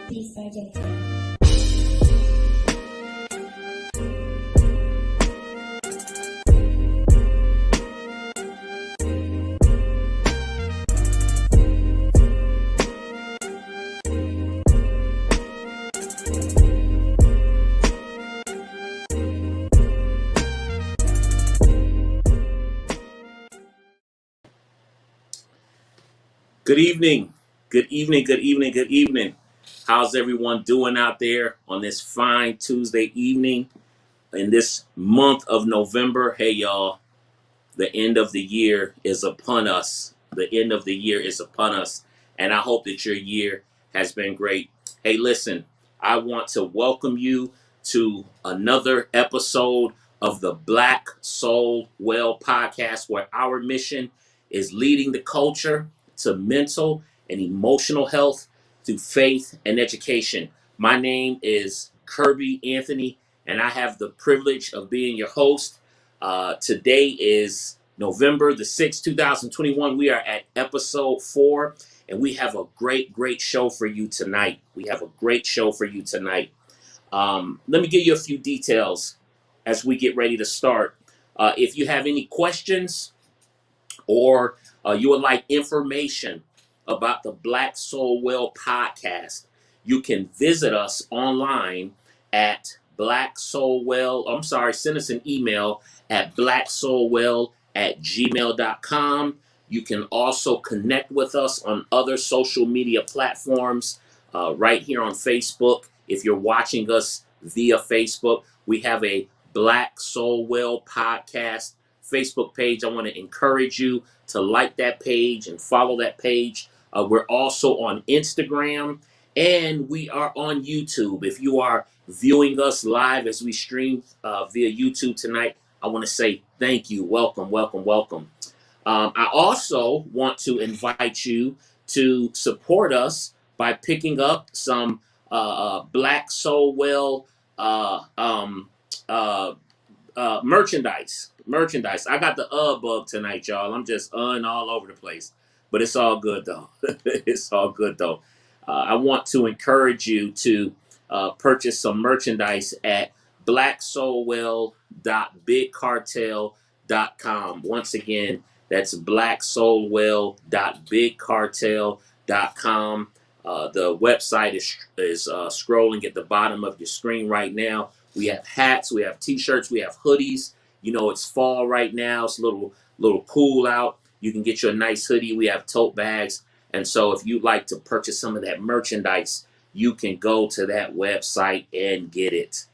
Peace by Jennifer. Good evening. Good evening. Good evening. Good evening. How's everyone doing out there on this fine Tuesday evening in this month of November? Hey, y'all, the end of the year is upon us. The end of the year is upon us. And I hope that your year has been great. Hey, listen, I want to welcome you to another episode of the Black Soul Well podcast, where our mission is leading the culture to mental and emotional health through faith and education. My name is Kirby Anthony, and I have the privilege of being your host. Today is November the 6th, 2021. We are at episode 4, and we have a great show for you tonight. Let me give you a few details as we get ready to start. If you have any questions or you would like information about the Black Soul Well podcast, you can visit us online at send us an email at blacksoulwell@gmail.com. You can also connect with us on other social media platforms, right here on Facebook. If you're watching us via Facebook, we have a Black Soul Well podcast Facebook page. I want to encourage you to like that page and follow that page. We're also on Instagram, and we are on YouTube. If you are viewing us live as we stream via YouTube tonight, I want to say thank you. Welcome. I also want to invite you to support us by picking up some Black Soul Well merchandise. I got the bug tonight, y'all. I'm just all over the place, but it's all good though. I want to encourage you to purchase some merchandise at blacksoulwell.bigcartel.com. Once again, that's blacksoulwell.bigcartel.com. The website is scrolling at the bottom of your screen right now. We have hats, we have t-shirts, we have hoodies. You know, it's fall right now. It's a little cool out. You can get you a nice hoodie. We have tote bags. And so if you'd like to purchase some of that merchandise, you can go to that website and get it.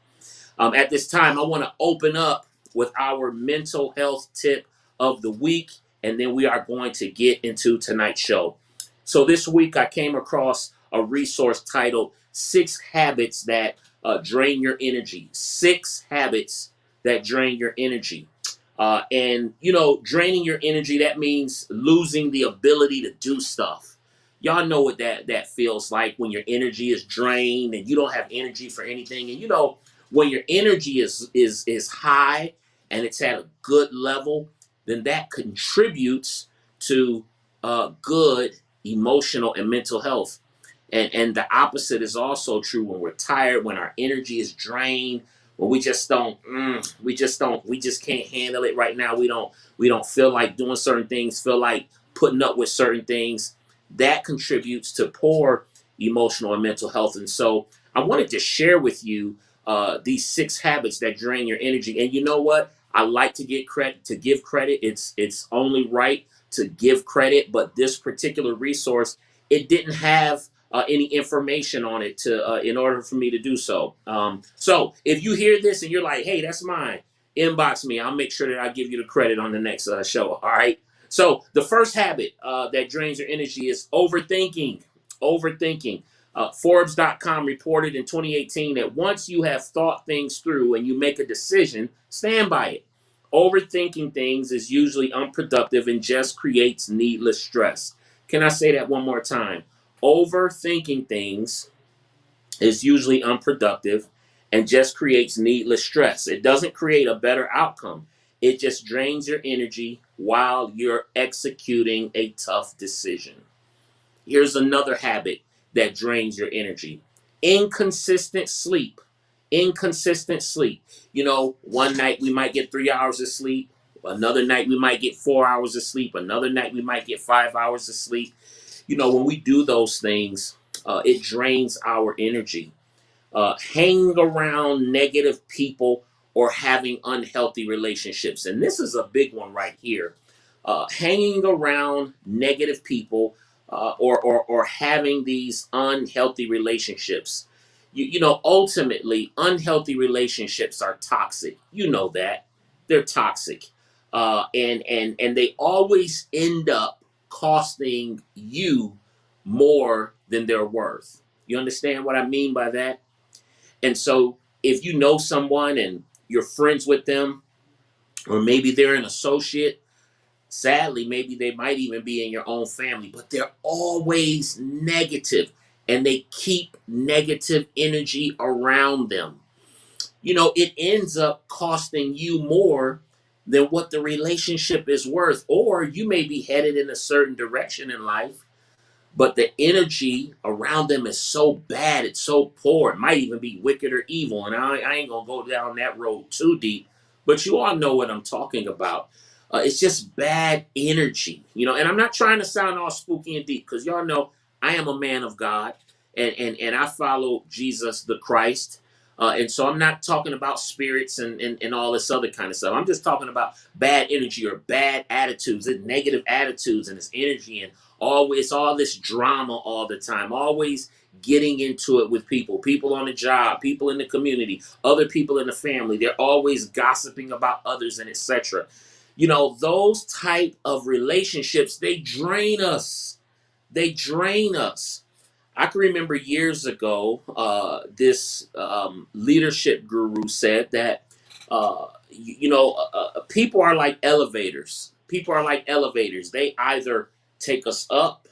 At this time, I want to open up with our mental health tip of the week, and then we are going to get into tonight's show. So this week, I came across a resource titled 6 Habits That Drain Your Energy. 6 Habits That Drain Your Energy. And, you know, draining your energy, that means losing the ability to do stuff. Y'all know what that feels like when your energy is drained and you don't have energy for anything. And, you know, when your energy is high and it's at a good level, then that contributes to good emotional and mental health. And the opposite is also true when we're tired, when our energy is drained, when we just can't handle it right now. We don't feel like doing certain things, feel like putting up with certain things. That contributes to poor emotional and mental health. And so I wanted to share with you these 6 habits that drain your energy. And you know what? I like to give credit. It's only right to give credit, but this particular resource, it didn't have any information on it to in order for me to do so. So if you hear this and you're like, hey, that's mine, inbox me. I'll make sure that I give you the credit on the next show. All right. So the first habit that drains your energy is overthinking. Forbes.com reported in 2018 that once you have thought things through and you make a decision, stand by it. Overthinking things is usually unproductive and just creates needless stress. Can I say that one more time? Overthinking things is usually unproductive and just creates needless stress. It doesn't create a better outcome. It just drains your energy while you're executing a tough decision. Here's another habit that drains your energy. Inconsistent sleep. Inconsistent sleep. One night we might get 3 hours of sleep. Another night we might get 4 hours of sleep. Another night we might get 5 hours of sleep. When we do those things, it drains our energy. Hanging around negative people or having unhealthy relationships. And this is a big one right here. Hanging around negative people or having these unhealthy relationships. Ultimately, unhealthy relationships are toxic. You know that. They're toxic. And they always end up costing you more than they're worth. You understand what I mean by that? And so if you know someone and you're friends with them, or maybe they're an associate, sadly, maybe they might even be in your own family, but they're always negative and they keep negative energy around them. It ends up costing you more than what the relationship is worth. Or you may be headed in a certain direction in life, but the energy around them is so bad, it's so poor. It might even be wicked or evil. And I ain't gonna go down that road too deep, but you all know what I'm talking about. It's just bad energy, and I'm not trying to sound all spooky and deep, because y'all know I am a man of God, and I follow Jesus the Christ. And so I'm not talking about spirits and all this other kind of stuff. I'm just talking about bad energy or bad attitudes and negative attitudes and this energy, and always all this drama all the time, always getting into it with people on the job, people in the community, other people in the family. They're always gossiping about others and etc. Those type of relationships, they drain us. They drain us. I can remember years ago, this leadership guru said that, people are like elevators. People are like elevators. They either take us up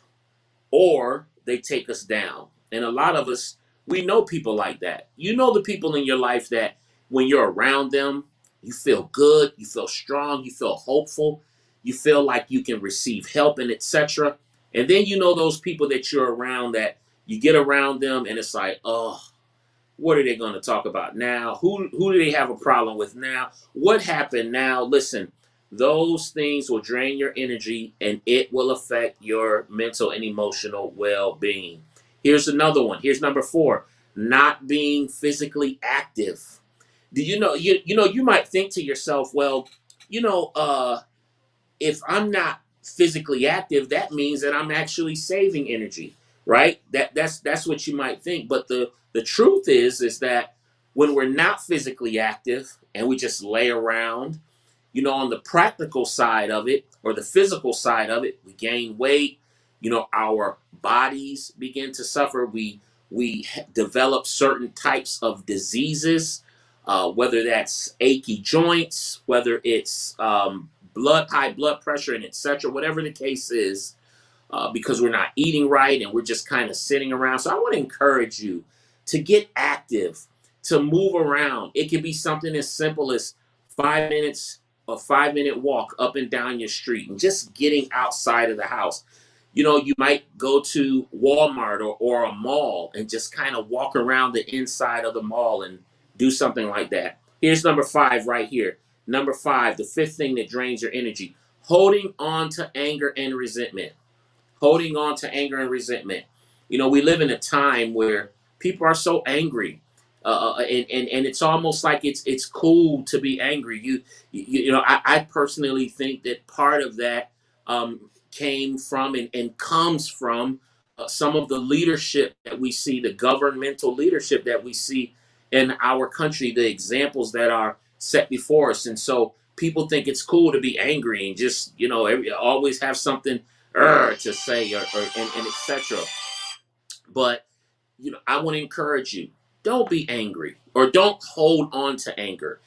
or they take us down. And a lot of us, we know people like that. The people in your life that when you're around them, you feel good, you feel strong, you feel hopeful, you feel like you can receive help and etc. And then those people that you're around, that you get around them and it's like, oh, what are they going to talk about now? Who do they have a problem with now? What happened now? Listen, those things will drain your energy and it will affect your mental and emotional well-being. Here's another one. Here's number 4, not being physically active. Do you might think to yourself, well, you know, uh, if I'm not physically active, that means that I'm actually saving energy, right? That's what you might think. But the truth is that when we're not physically active and we just lay around, on the practical side of it or the physical side of it, we gain weight. Our bodies begin to suffer. We develop certain types of diseases, whether that's achy joints, whether it's high blood pressure, and etc. Whatever the case is, because we're not eating right and we're just kind of sitting around. So I want to encourage you to get active, to move around. It can be something as simple as 5 minutes, a 5 minute walk up and down your street, and just getting outside of the house. You might go to Walmart or a mall and just kind of walk around the inside of the mall and do something like that. Here's number 5 right here. Number 5, the 5th thing that drains your energy: holding on to anger and resentment. Holding on to anger and resentment. We live in a time where people are so angry, and it's almost like it's cool to be angry. I personally think that part of that came from and comes from some of the leadership that we see, the governmental leadership that we see in our country, the examples that are set before us. And so people think it's cool to be angry and just, always have something to say and etc. But I want to encourage you: don't be angry, or don't hold on to anger.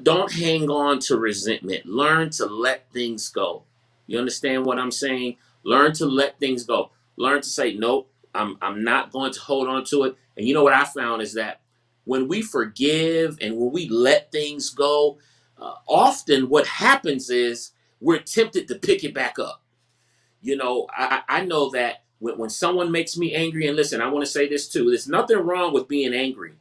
Don't hang on to resentment. Learn to let things go. You understand what I'm saying? Learn to let things go. Learn to say, nope, I'm not going to hold on to it. And what I found is that when we forgive and when we let things go, often what happens is we're tempted to pick it back up. I know that when someone makes me angry, and listen, I want to say this too. There's nothing wrong with being angry.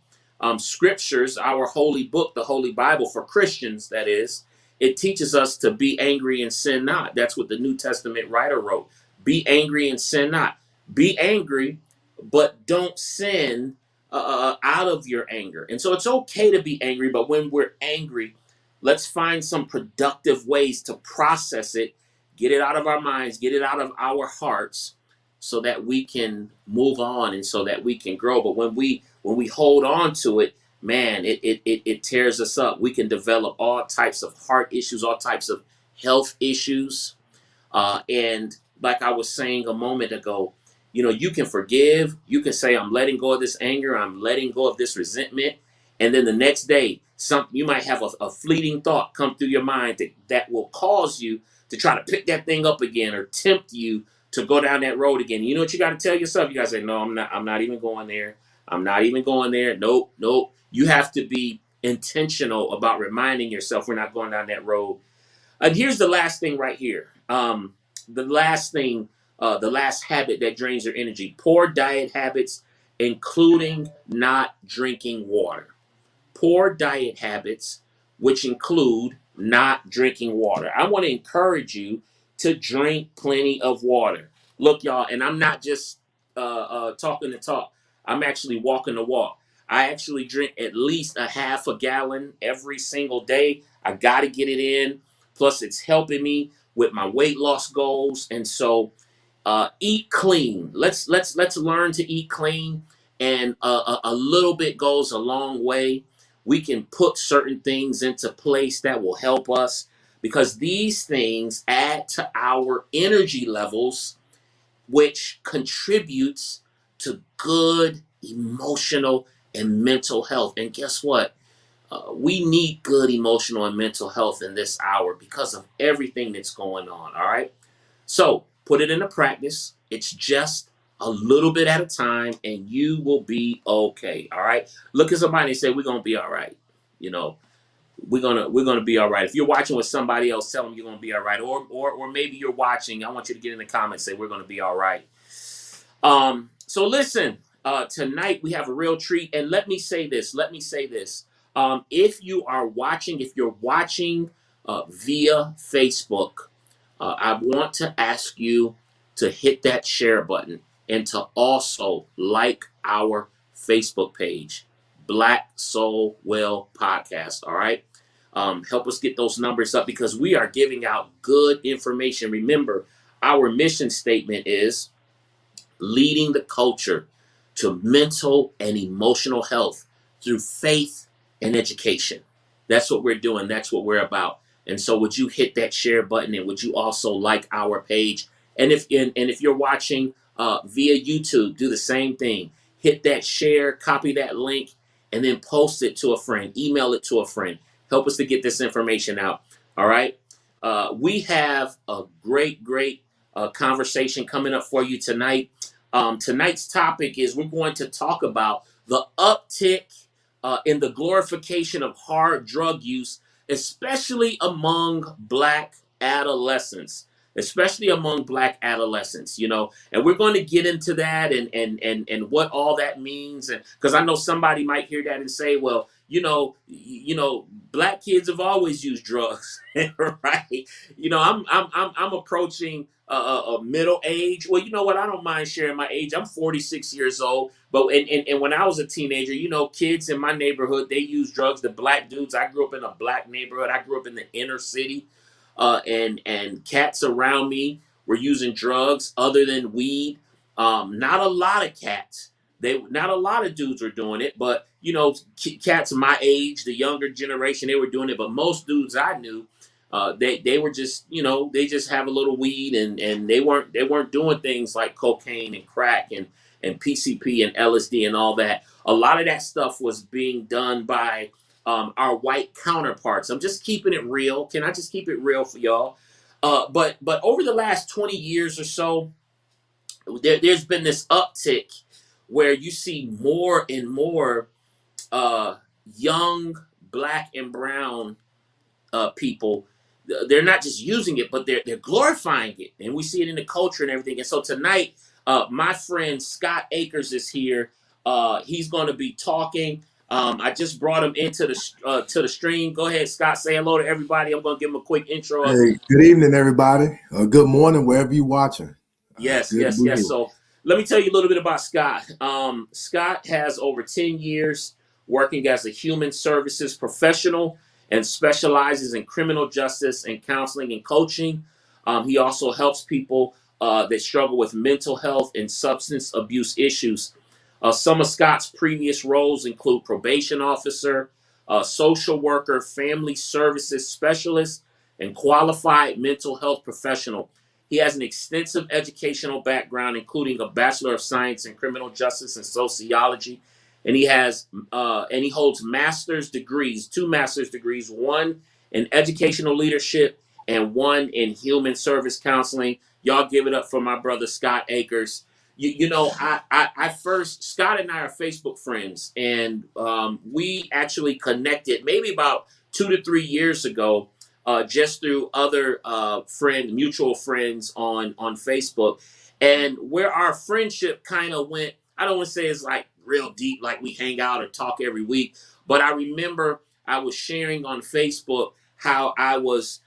Scriptures, our holy book, the Holy Bible for Christians, that is, it teaches us to be angry and sin not. That's what the New Testament writer wrote. Be angry and sin not. Be angry, but don't sin out of your anger. And so it's okay to be angry, but when we're angry, let's find some productive ways to process it, get it out of our minds, get it out of our hearts, so that we can move on and so that we can grow. But when we hold on to it, man, it tears us up. We can develop all types of heart issues, all types of health issues. And like I was saying a moment ago, you can forgive. You can say, I'm letting go of this anger. I'm letting go of this resentment. And then the next day, you might have a fleeting thought come through your mind that will cause you to try to pick that thing up again or tempt you to go down that road again. You know what you got to tell yourself? You got to say, no, I'm not even going there. I'm not even going there. Nope, nope. You have to be intentional about reminding yourself we're not going down that road. And here's the last thing right here. The last thing, the last habit that drains your energy: poor diet habits, including not drinking water. Poor diet habits, which include not drinking water. I want to encourage you to drink plenty of water. Look, y'all, and I'm not just talking the talk. I'm actually walking the walk. I actually drink at least a half a gallon every single day. I got to get it in. Plus, it's helping me with my weight loss goals. And so, eat clean. Let's learn to eat clean, and a little bit goes a long way. We can put certain things into place that will help us, because these things add to our energy levels, which contributes to good emotional and mental health. And guess what? We need good emotional and mental health in this hour because of everything that's going on. All right. So put it into practice. It's just a little bit at a time, and you will be okay. All right. Look at somebody and say, "We're gonna be all right." You know, we're gonna be all right. If you're watching with somebody else, tell them you're gonna be all right. Or maybe you're watching. I want you to get in the comments, say, "We're gonna be all right." So listen, tonight we have a real treat, and let me say this. If you're watching via Facebook, I want to ask you to hit that share button and to also like our Facebook page, Black Soul Well Podcast. All right. Help us get those numbers up, because we are giving out good information. Remember, our mission statement is leading the culture to mental and emotional health through faith and education. That's what we're doing. That's what we're about. And so, would you hit that share button, and would you also like our page? And if you're watching via YouTube, do the same thing. Hit that share, copy that link, and then post it to a friend. Email it to a friend. Help us to get this information out. All right. We have a great conversation coming up for you tonight. Tonight's topic is, we're going to talk about the uptick in the glorification of hard drug use, especially among black adolescents. Especially among black adolescents, and we're going to get into that, and what all that means, and because I know somebody might hear that and say, well, black kids have always used drugs, right? I'm approaching a middle age. Well, you know what? I don't mind sharing my age. I'm 46 years old. But and when I was a teenager, kids in my neighborhood, they used drugs. The black dudes. I grew up in a black neighborhood. I grew up in the inner city, and cats around me were using drugs other than weed. Not a lot of cats. Not a lot of dudes were doing it, but cats my age, the younger generation, they were doing it. But most dudes I knew, they were just, they just have a little weed, and they weren't doing things like cocaine and crack and PCP and LSD and all that. A lot of that stuff was being done by our white counterparts. I'm just keeping it real. Can I just keep it real for y'all? But over the last 20 years or so, there's been this uptick where you see more and more uh, young black and brown people. They're not just using it, but they're glorifying it, and we see it in the culture and everything. And so tonight, My friend Scott Akers is here. He's going to be talking. I just brought him into the to the stream. Go ahead, Scott. Say hello to everybody. I'm going to give him a quick intro of. Hey, good evening, everybody. Good morning, wherever you're watching. Yes, Good to yes, be yes. here. So let me tell you a little bit about Scott. Scott has over 10 years working as a human services professional and specializes in criminal justice and counseling and coaching. He also helps people that struggle with mental health and substance abuse issues. Some of Scott's previous roles include probation officer, social worker, family services specialist, and qualified mental health professional. He has an extensive educational background, including a Bachelor of Science in Criminal Justice and Sociology, and he holds master's degrees, two master's degrees, one in educational leadership and one in human service counseling. Y'all give it up for my brother Scott Akers. You know, I first Scott and I are Facebook friends, and we actually connected maybe about 2 to 3 years ago, just through other mutual friends on Facebook, and where our friendship kind of went. I don't want to say it's like real deep, like we hang out or talk every week, but I remember I was sharing on Facebook how I was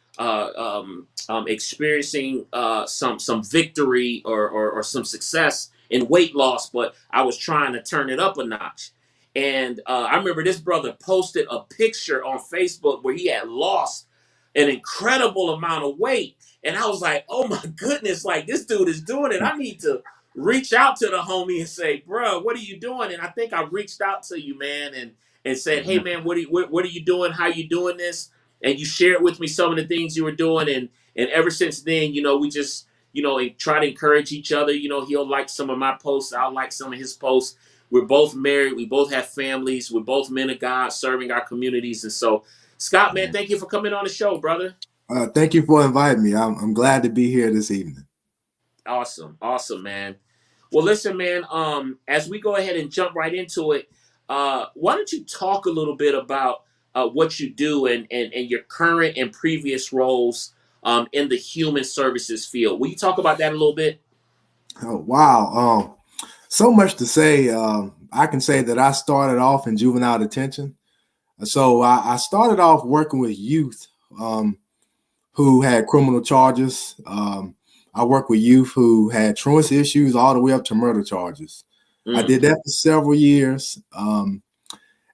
experiencing some victory or some success in weight loss, but I was trying to turn it up a notch. And I remember this brother posted a picture on Facebook where he had lost an incredible amount of weight. And I was like, oh my goodness, like this dude is doing it. I need to reach out to the homie and say, bro, what are you doing? And I think I reached out to you, man, and said, hey man, what are you doing? How you doing this? And you shared with me some of the things you were doing. And ever since then, we just, try to encourage each other. He'll like some of my posts. I'll like some of his posts. We're both married. We both have families. We're both men of God serving our communities. And so, Scott, man, thank you for coming on the show, brother. Thank you for inviting me. I'm glad to be here this evening. Awesome. Awesome, man. Well, listen, man, as we go ahead and jump right into it, why don't you talk a little bit about what you do and your current and previous roles in the human services field? Will you talk about that a little bit? Oh, wow. So much to say. I can say that I started off in juvenile detention. So I started off working with youth who had criminal charges. I worked with youth who had truancy issues all the way up to murder charges. I Mm, did that for several years.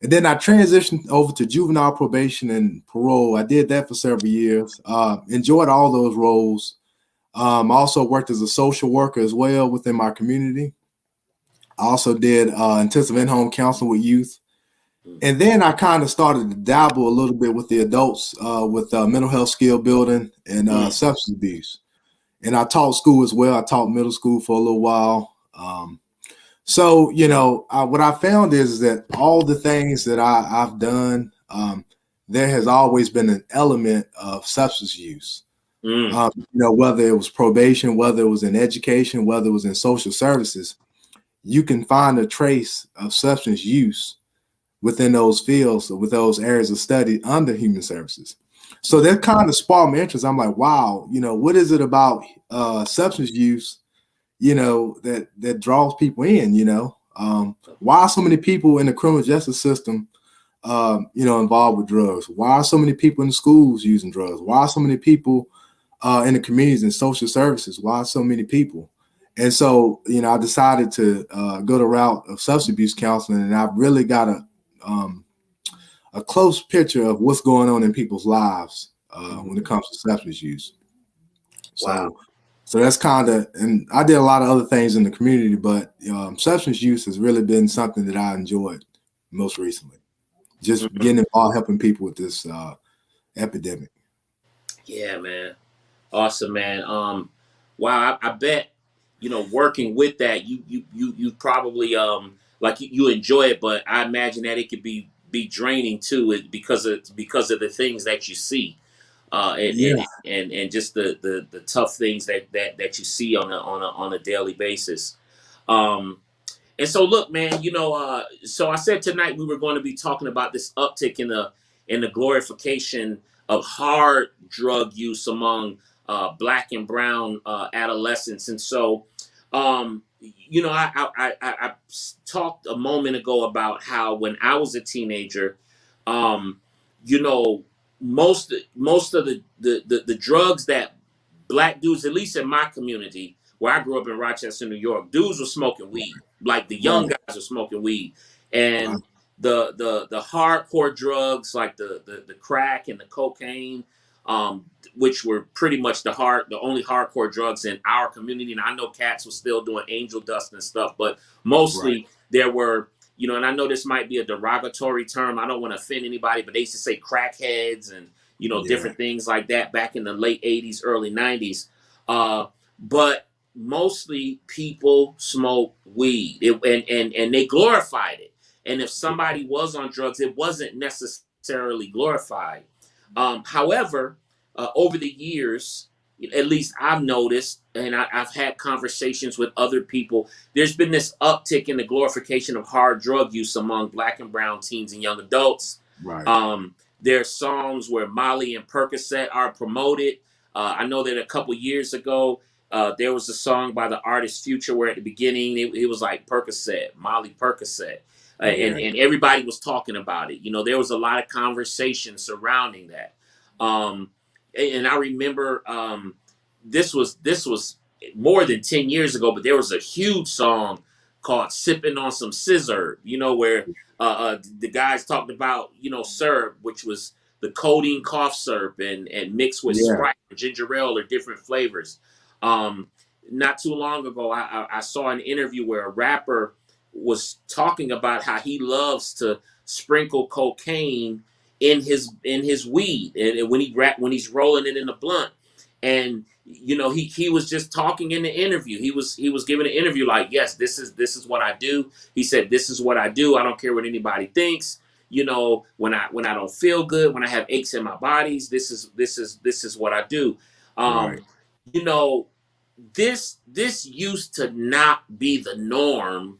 And then I transitioned over to juvenile probation and parole. I did that for several years. Enjoyed all those roles. Also worked as a social worker as well within my community. I also did intensive in-home counseling with youth. mm, And then I kind of started to dabble a little bit with the adults with mental health skill building and mm, substance abuse. And I taught school as well. I taught middle school for a little while. So, what I found is that all the things that I've done, there has always been an element of substance use. mm, Whether it was probation, whether it was in education, whether it was in social services, you can find a trace of substance use within those fields, with those areas of study under human services. So that kind of sparked my interest. I'm like, wow, what is it about substance use that draws people in, why are so many people in the criminal justice system, involved with drugs? Why are so many people in the schools using drugs? Why are so many people in the communities and social services? Why are so many people? And so, I decided to go the route of substance abuse counseling, and I've really got a close picture of what's going on in people's lives when it comes to substance use. wow. So that's kind of, and I did a lot of other things in the community, but substance use has really been something that I enjoyed most recently. Just Mhm. getting involved, helping people with this epidemic. Yeah, man. Awesome, man. Wow. I bet working with that, you probably like you enjoy it, but I imagine that it could be draining too, because of the things that you see, Yeah. and just the tough things that you see on a daily basis. Um, and so, look, man, so I said tonight we were going to be talking about this uptick in the glorification of hard drug use among black and brown adolescents. And so, you know, I talked a moment ago about how when I was a teenager, um, you know, most of the drugs that black dudes, at least in my community where I grew up in Rochester, New York, dudes were smoking weed. Like the young Right. guys are smoking weed, Right. and the hardcore drugs like the crack and the cocaine, which were pretty much the only hardcore drugs in our community. And I know cats were still doing angel dust and stuff, but Right. mostly there were, you know, and I know this might be a derogatory term. I don't want to offend anybody, but they used to say crackheads and, you know, Yeah. different things like that back in the late 80s, early 90s. But mostly people smoke weed and they glorified it. And if somebody was on drugs, it wasn't necessarily glorified. However, over the years, at least I've noticed, and I've had conversations with other people, there's been this uptick in the glorification of hard drug use among black and brown teens and young adults. Right. There's songs where Molly and Percocet are promoted. I know that a couple years ago, there was a song by the artist Future where at the beginning it was like Percocet, Molly Percocet. Yeah. And everybody was talking about it. You know, there was a lot of conversation surrounding that. Um, and I remember this was more than 10 years ago, but there was a huge song called "Sipping on Some Scissor," you know, where the guys talked about, you know, syrup, which was the codeine cough syrup, and mixed with Yeah. Sprite or ginger ale or different flavors. Um, Not too long ago, I saw an interview where a rapper was talking about how he loves to sprinkle cocaine in his weed, and when he's rolling it in a blunt. And you know, he was just talking in the interview. He was giving an interview like, yes, this is what I do. He said, this is what I do. I don't care what anybody thinks. You know, when I don't feel good, when I have aches in my bodies, this is what I do. Right. You know, this used to not be the norm,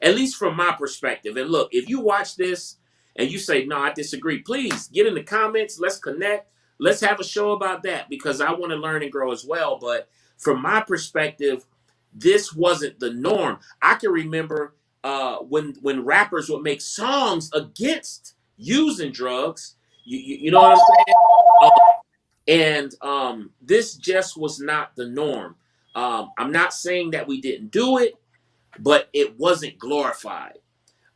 at least from my perspective. And look, if you watch this and you say, no, I disagree, please get in the comments. Let's connect. Let's have a show about that because I want to learn and grow as well. But from my perspective, this wasn't the norm. I can remember when rappers would make songs against using drugs. You know what I'm saying? And this just was not the norm. I'm not saying that we didn't do it, but it wasn't glorified.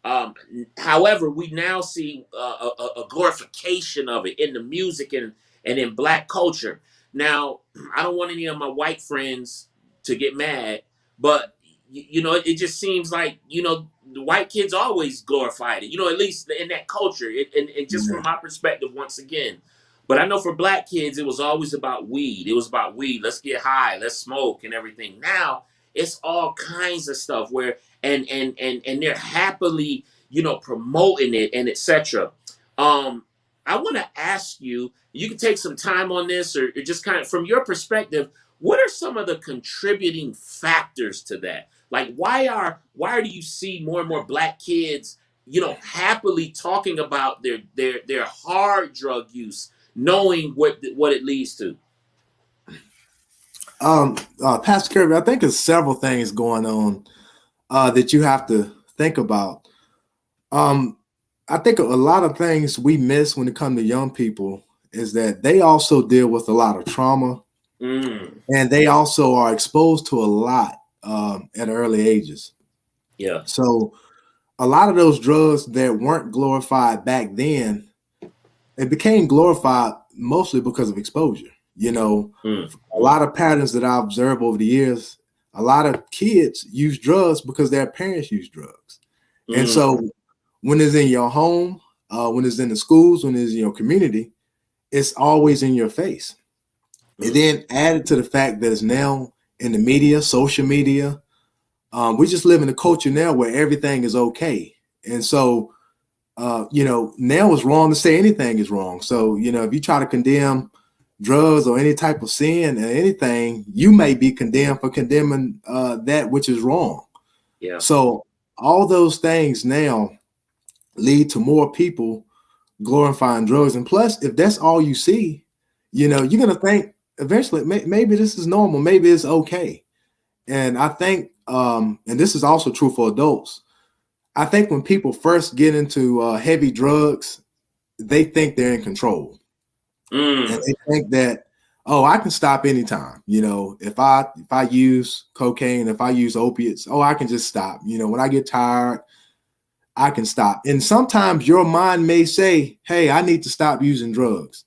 Um, However, we now see a glorification of it in the music and in black culture. Now, I don't want any of my white friends to get mad, but you know, it just seems like, you know, the white kids always glorified it. You know, at least in that culture. And just Yeah. from my perspective, once again. But I know for black kids, it was always about weed. It was about weed. Let's get high. Let's smoke and everything. Now it's all kinds of stuff where and they're happily, you know, promoting it and etc. um I want to ask you, you can take some time on this, or just kind of from your perspective, what are some of the contributing factors to that? Like why do you see more and more black kids, you know, happily talking about their hard drug use, knowing what it leads to? Pastor Kirby, I think there's several things going on that you have to think about. Um, I think a lot of things we miss when it comes to young people is that they also deal with a lot of trauma, Mm, and they also are exposed to a lot at early ages. yeah. So a lot of those drugs that weren't glorified back then, it became glorified mostly because of exposure. You know, Mm, a lot of patterns that I observed over the years, a lot of kids use drugs because their parents use drugs. And mm, so when it's in your home, when it's in the schools, when it's in your community, it's always in your face. And mm, then added to the fact that it's now in the media, social media, we just live in a culture now where everything is okay. And so, you know, now it's wrong to say anything is wrong. So, you know, if you try to condemn drugs or any type of sin or anything, you may be condemned for condemning that which is wrong. yeah. So all those things now lead to more people glorifying drugs. And plus, if that's all you see, you know, you're going to think eventually maybe this is normal. Maybe it's okay. And I think and this is also true for adults. I think when people first get into heavy drugs, they think they're in control, and Mm. they think that, oh, I can stop anytime. If I use cocaine, if I use opiates, oh, I can just stop. When I get tired, I can stop. And sometimes your mind may say, hey, I need to stop using drugs.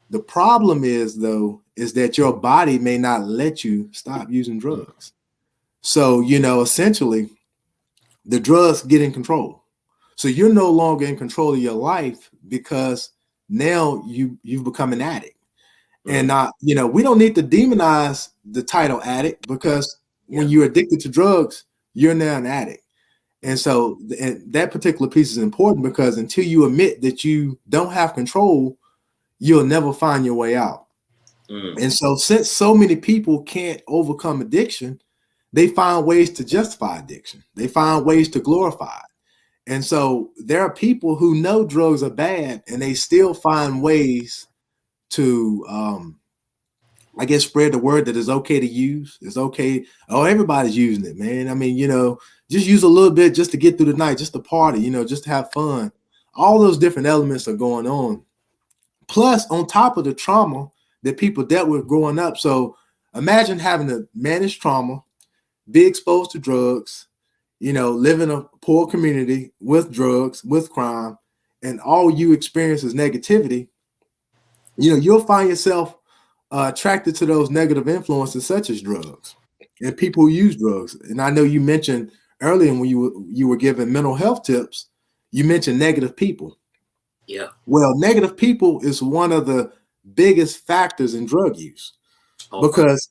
The problem is, though, is that your body may not let you stop using Mm. drugs. So, essentially, the drugs get in control. So you're no longer in control of your life because now you've become an addict. And Mm. we don't need to demonize the title addict, because when Yeah. you're addicted to drugs, you're now an addict. And so that particular piece is important, because until you admit that you don't have control, you'll never find your way out. Mm. And so, since so many people can't overcome addiction, they find ways to justify addiction. They find ways to glorify it. And so there are people who know drugs are bad, and they still find ways to, I guess, spread the word that it's okay to use. It's okay. Oh, everybody's using it, man. I mean, just use a little bit just to get through the night, just to party, just to have fun. All those different elements are going on. Plus, on top of the trauma that people dealt with growing up. So imagine having to manage trauma, be exposed to drugs, live in a poor community with drugs, with crime, and all you experience is negativity. You'll find yourself attracted to those negative influences, such as drugs and people who use drugs. And I know you mentioned earlier, when you were giving mental health tips, you mentioned negative people. Yeah. Well, negative people is one of the biggest factors in drug use, Okay. because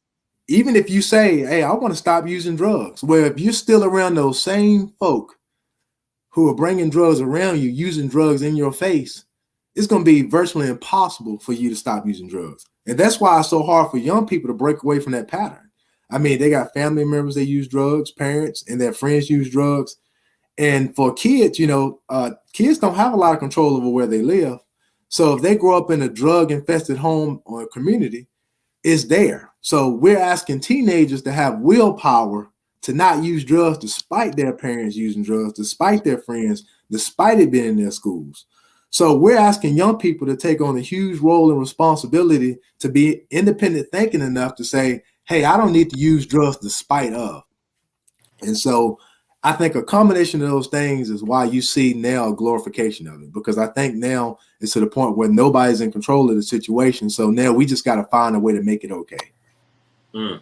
even if you say, hey, I want to stop using drugs, well, if you're still around those same folk who are bringing drugs around you, using drugs in your face, it's going to be virtually impossible for you to stop using drugs. And that's why it's so hard for young people to break away from that pattern. I mean, they got family members that use drugs, parents and their friends use drugs. And for kids, kids don't have a lot of control over where they live. So if they grow up in a drug infested home or community, it's there. So we're asking teenagers to have willpower to not use drugs despite their parents using drugs, despite their friends, despite it being in their schools. So we're asking young people to take on a huge role and responsibility to be independent thinking enough to say, hey, I don't need to use drugs despite of. And so I think a combination of those things is why you see now a glorification of it, because I think now it's to the point where nobody's in control of the situation. So now we just got to find a way to make it okay. Mm.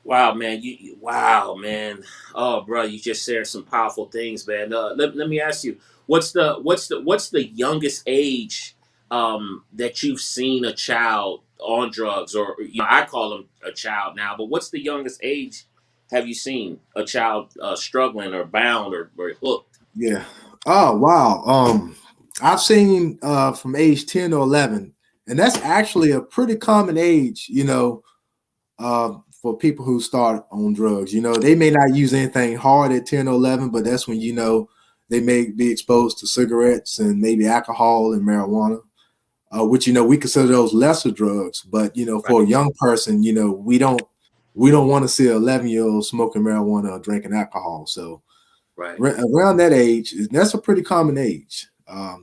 Wow, man. Wow, man. Oh, bro, you just shared some powerful things, man. Let me ask you, what's the youngest age that you've seen a child on drugs, or I call them a child now, but what's the youngest age have you seen a child struggling or bound or hooked? Yeah. Oh, wow. I've seen from age 10 to 11, and that's actually a pretty common age, for people who start on drugs. They may not use anything hard at 10 or 11, but that's when, they may be exposed to cigarettes and maybe alcohol and marijuana, which, we consider those lesser drugs. But, Right, for a young person, we don't want to see an 11-year-old smoking marijuana or drinking alcohol. So right. around that age, that's a pretty common age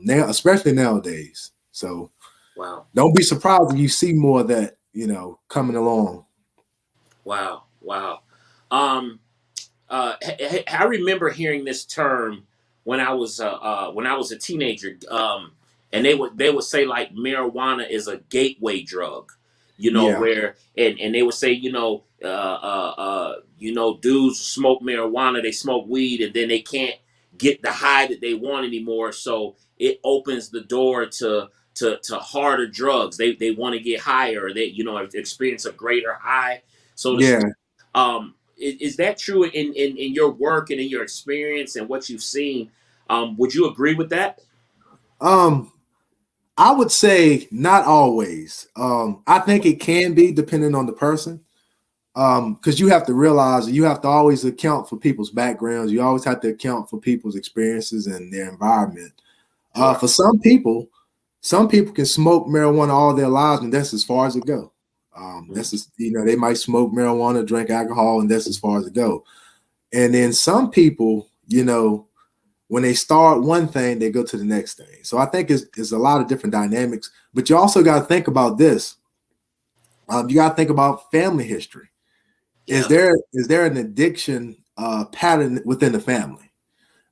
now, especially nowadays. So Wow. don't be surprised if you see more of that, coming along. Wow. Wow. Um, I remember hearing this term when I was a teenager, and they would say like marijuana is a gateway drug, Yeah, where and they would say dudes smoke marijuana, they smoke weed, and then they can't get the high that they want anymore, so it opens the door to harder drugs. They want to get higher, or they experience a greater high, so to yeah. speak. Is that true in your work and in your experience and what you've seen? Would you agree with that? Um, I would say not always. I think it can be depending on the person. Because you have to realize that you have to always account for people's backgrounds. You always have to account for people's experiences and their environment. Sure. For some people can smoke marijuana all their lives, and that's as far as it goes. That's just, they might smoke marijuana, drink alcohol, and that's as far as it go. And then some people, when they start one thing, they go to the next thing. So I think it's a lot of different dynamics. But you also got to think about this. You got to think about family history. Is Yeah. there an addiction pattern within the family?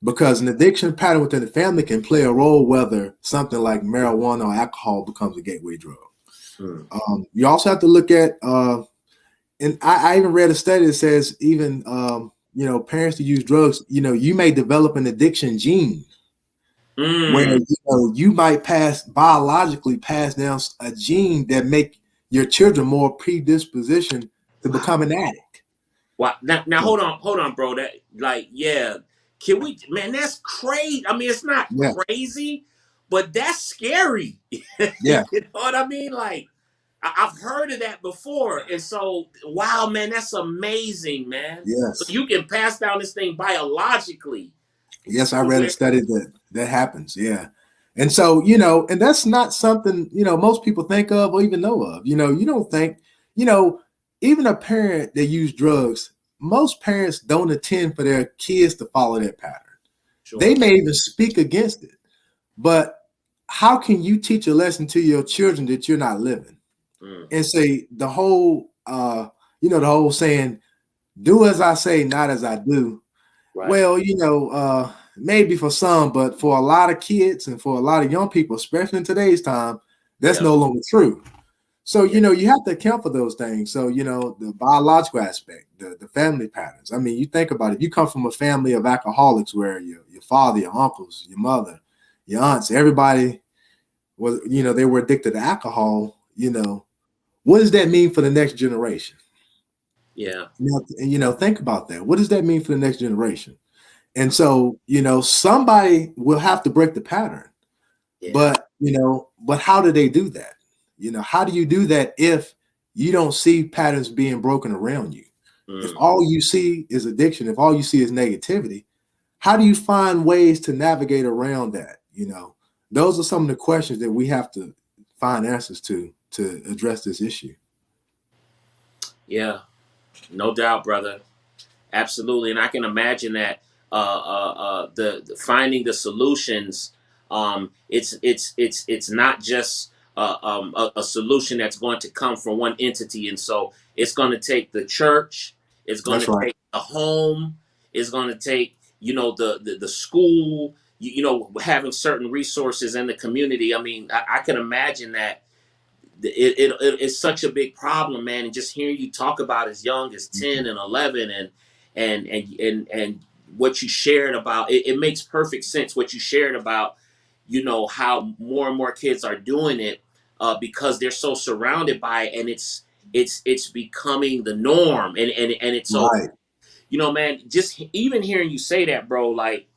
Because an addiction pattern within the family can play a role whether something like marijuana or alcohol becomes a gateway drug. Mm. You also have to look at, and I even read a study that says even parents to use drugs, you may develop an addiction gene where Mm. you might biologically pass down a gene that make your children more predisposition to Wow. become an addict. Wow. Now So, hold on, bro. That like, yeah. Can we, man, that's crazy. I mean, it's not yeah, crazy, but that's scary. You yeah, know what I mean? Like, I've heard of that before. And so, wow, man, that's amazing, man. So yes. you can pass down this thing biologically Yes, I to read a where, study that happens. Yeah. And so, and that's not something, most people think of or even know of. You don't think, you know, even a parent that use drugs, most parents don't intend for their kids to follow that pattern. They sure. may even speak against it. But how can you teach a lesson to your children that you're not living? Mm, And say the whole saying, do as I say, not as I do. right. Well, maybe for some, but for a lot of kids and for a lot of young people, especially in today's time, that's Yeah. no longer true. So, Yeah. you have to account for those things. So, the biological aspect, the family patterns. I mean, you think about it. You come from a family of alcoholics where your father, your uncles, your mother, your aunts, everybody was, they were addicted to alcohol. What does that mean for the next generation? Yeah. Think about that. What does that mean for the next generation? And so, somebody will have to break the pattern. Yeah. But how do they do that? How do you do that if you don't see patterns being broken around you? If Mm. all you see is addiction, if all you see is negativity, how do you find ways to navigate around that? Those are some of the questions that we have to find answers to address this issue. Yeah. No doubt, brother. Absolutely, and I can imagine that the finding the solutions. It's not just a solution that's going to come from one entity, and so it's going to take the church. It's going That's to right. take the home. It's going to take the school. Having certain resources in the community. I mean, I can imagine that it's such a big problem, man. And just hearing you talk about as young as 10 Mhm. and 11 and what you shared about it makes perfect sense what you shared about how more and more kids are doing it because they're so surrounded by it, and it's becoming the norm, and it's so Right. man, just even hearing you say that, bro, like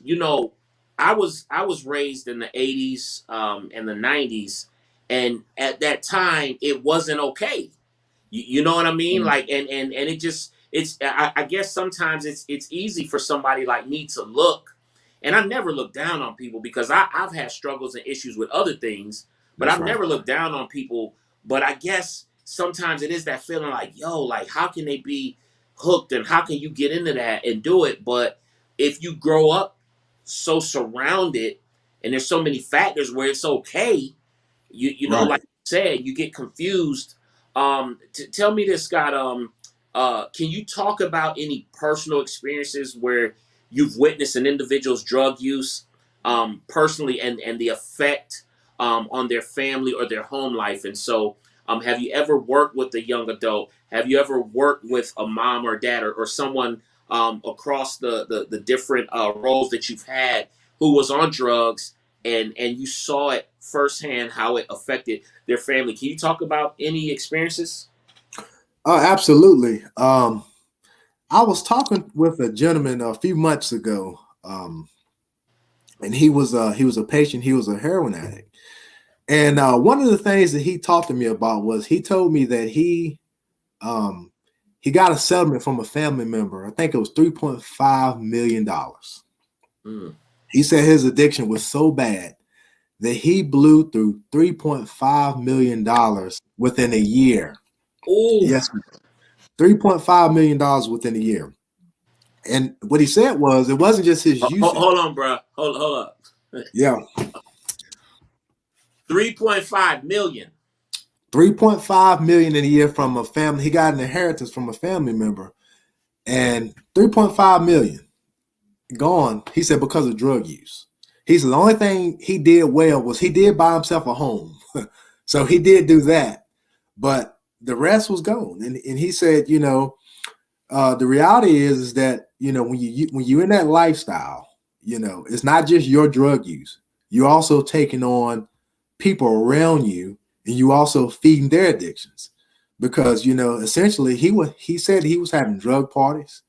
you know, I was raised in the 80s and the 90s, and at that time it wasn't okay. You know what I mean? Mm. Like, and it just it's I guess sometimes it's easy for somebody like me to look, and I never look down on people because I've had struggles and issues with other things, but That's I've right. never looked down on people. But I guess sometimes it is that feeling like, yo, like how can they be hooked and how can you get into that and do it? But if you grow up so surrounded and there's so many factors where it's okay, like Right. you said, you get confused. Tell me this, Scott. Can you talk about any personal experiences where you've witnessed an individual's drug use personally, and the effect on their family or their home life? And so, have you ever worked with a young adult? Have you ever worked with a mom or dad or someone across the different roles that you've had who was on drugs, and you saw it firsthand how it affected their family? Can you talk about any experiences? Oh, absolutely. I was talking with a gentleman a few months ago, and he was a patient. He was a heroin addict, and one of the things that he talked to me about was he told me that um, he got a settlement from a family member. I think it was $3.5 million. Mm, He said his addiction was so bad that he blew through $3.5 million within a year. Ooh. Yes, $3.5 million within a year. And what he said was it wasn't just his usage. Hold on, bro. Hold up. Yeah, 3.5 million. 3.5 million in a year from a family. He got an inheritance from a family member, and 3.5 million gone. He said because of drug use. He said the only thing he did well was he did buy himself a home, so he did do that, but the rest was gone. And he said, the reality is that when you're in that lifestyle, it's not just your drug use. You're also taking on people around you, and you also feeding their addictions, because essentially he said he was having drug parties.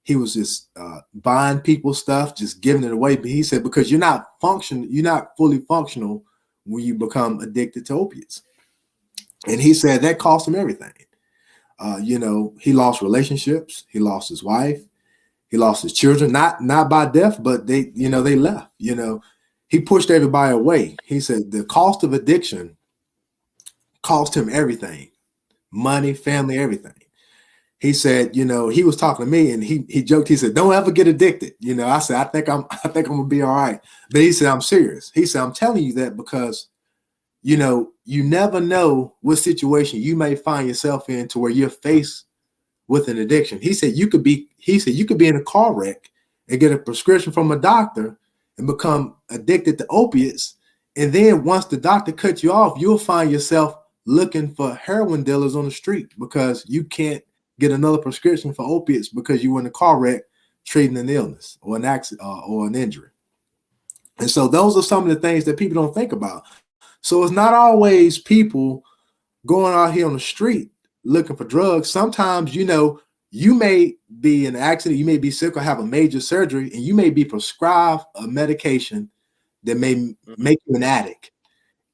He was just buying people's stuff, just giving it away. But he said because you're not fully functional when you become addicted to opiates. And he said that cost him everything. He lost relationships. He lost his wife. He lost his children, not by death, but they left. He pushed everybody away. He said the cost of addiction cost him everything, money, family, everything. He said, he was talking to me and he joked. He said, "Don't ever get addicted." I said, I think I'm gonna be all right. But he said, "I'm serious." He said, "I'm telling you that because you never know what situation you may find yourself in to where you're faced with an addiction." He said you could be in a car wreck and get a prescription from a doctor and become addicted to opiates. And then once the doctor cuts you off, you'll find yourself looking for heroin dealers on the street because you can't get another prescription for opiates because you were in a car wreck treating an illness or an accident or an injury. And so those are some of the things that people don't think about. So it's not always people going out here on the street looking for drugs. Sometimes, you may be in an accident, you may be sick or have a major surgery, and you may be prescribed a medication that may make you an addict.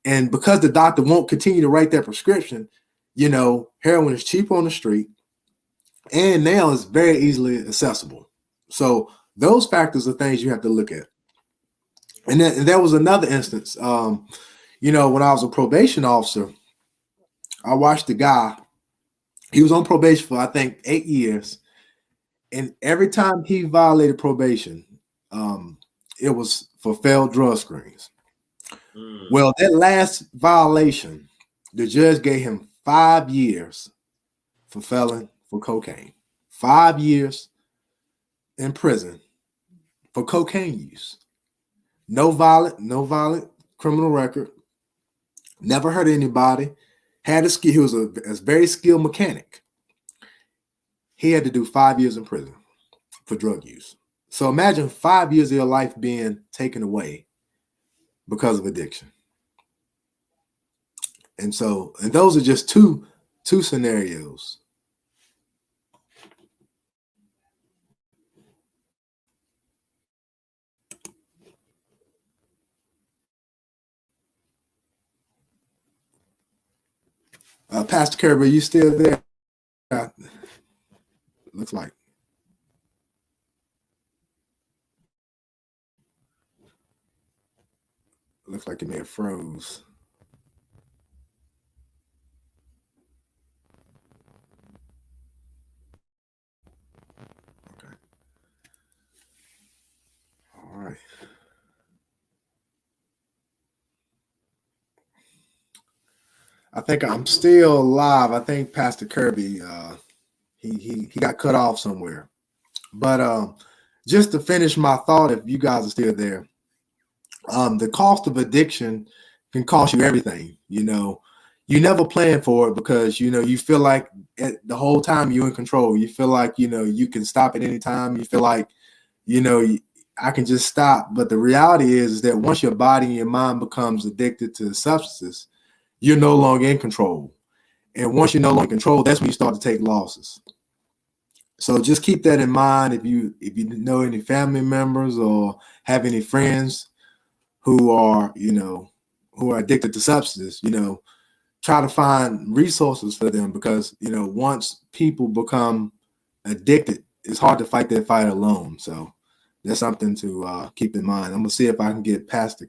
And because the doctor won't continue to write that prescription, heroin is cheap on the street and now it's very easily accessible. So those factors are things you have to look at. And then there was another instance. When I was a probation officer, I watched a guy. He was on probation for I think 8 years, and every time he violated probation, it was for failed drug screens. Well, that last violation, the judge gave him 5 years for failing for cocaine. 5 years in prison for cocaine use. No violent criminal record. Never hurt anybody. Had a skill. He was a very skilled mechanic. He had to do 5 years in prison for drug use. So imagine 5 years of your life being taken away because of addiction. And those are just two scenarios. Pastor Kirby, are you still there? Looks like. Looks like it may have froze. Okay. All right. I think I'm still live. I think Pastor Kirby, he got cut off somewhere. But just to finish my thought, if you guys are still there, the cost of addiction can cost you everything. You never plan for it because you feel like the whole time you're in control. You feel like you can stop at any time. You feel like I can just stop. But the reality is that once your body and your mind becomes addicted to substances, you're no longer in control. And once you're no longer in control, that's when you start to take losses. So just keep that in mind. If you know any family members or have any friends who are addicted to substances, try to find resources for them, because once people become addicted, it's hard to fight that fight alone. So that's something to keep in mind. I'm gonna see if I can get Pastor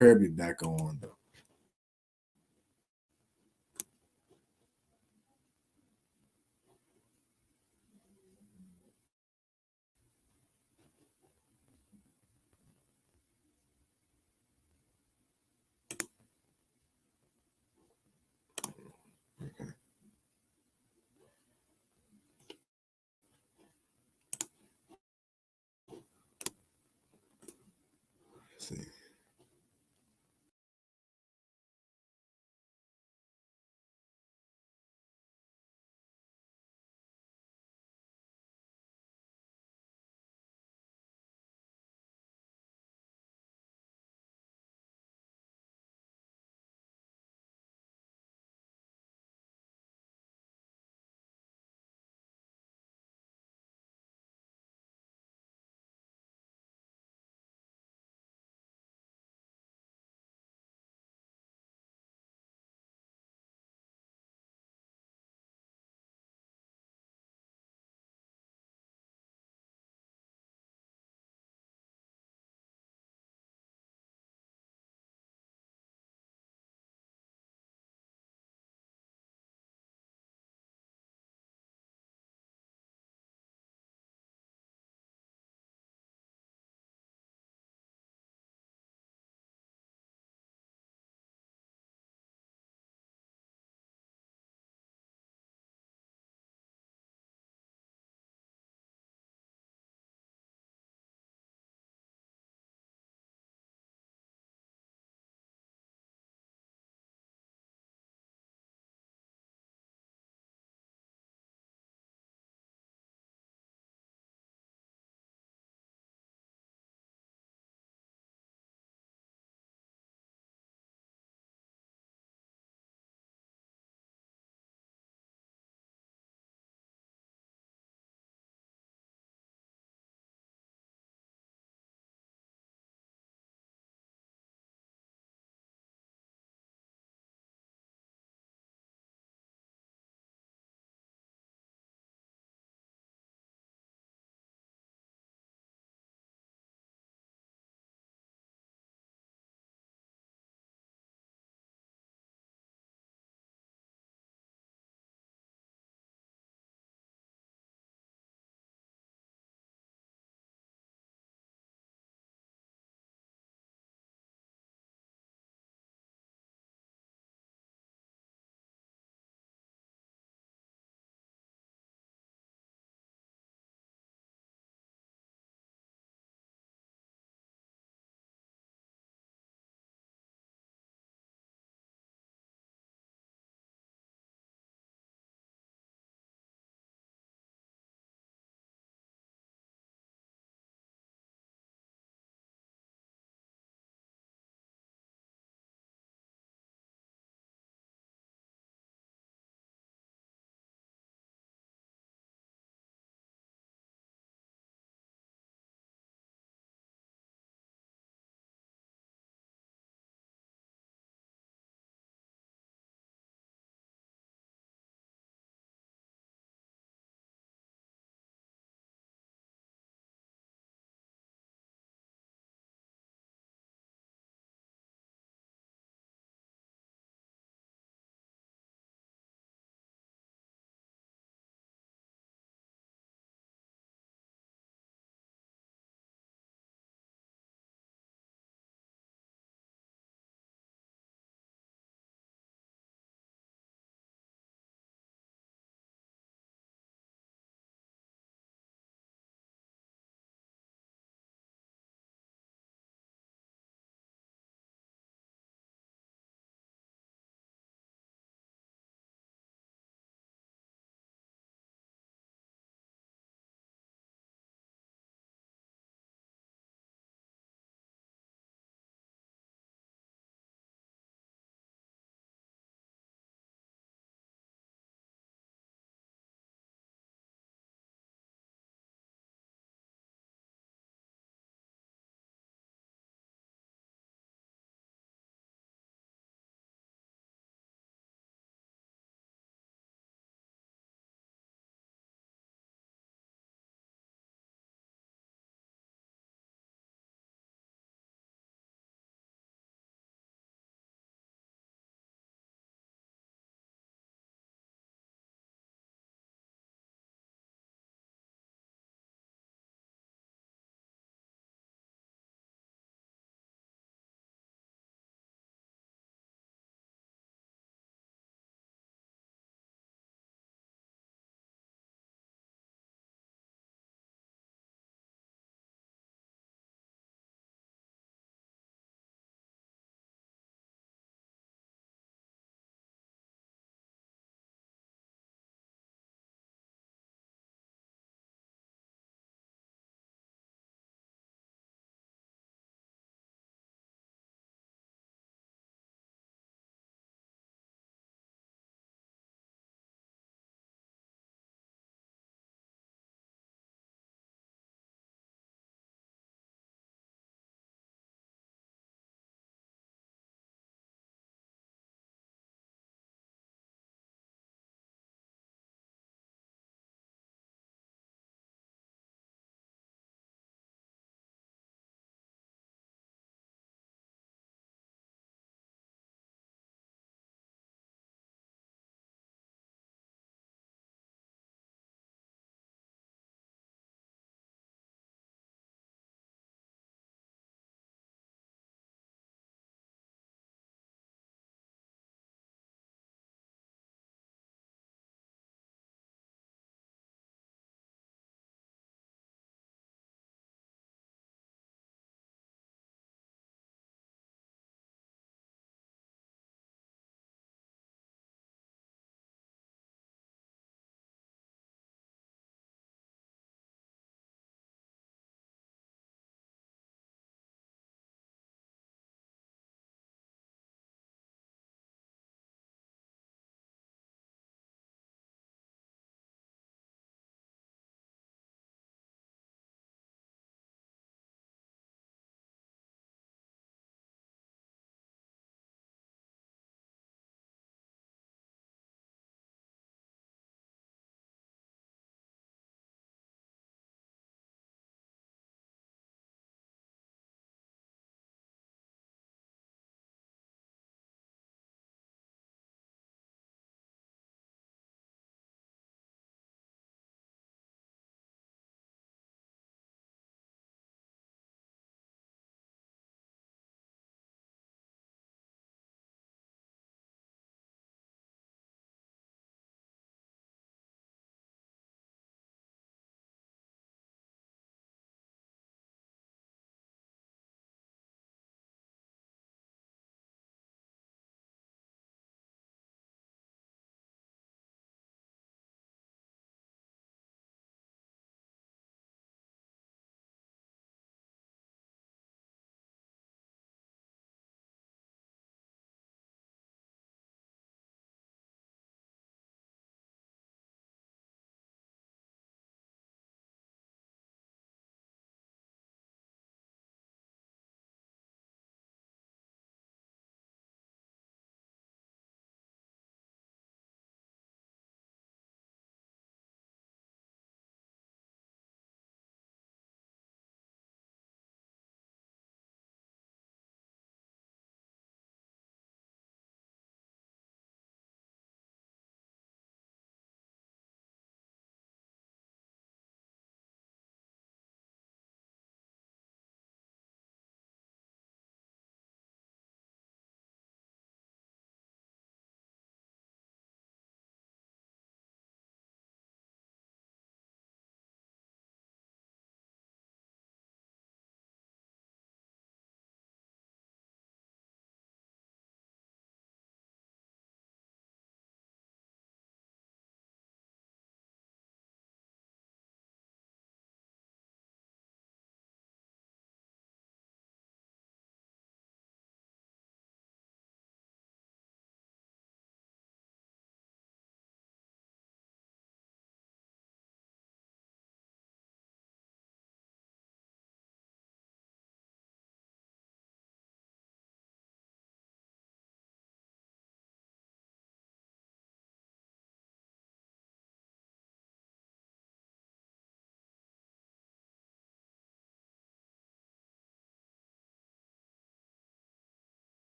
Kirby back on though.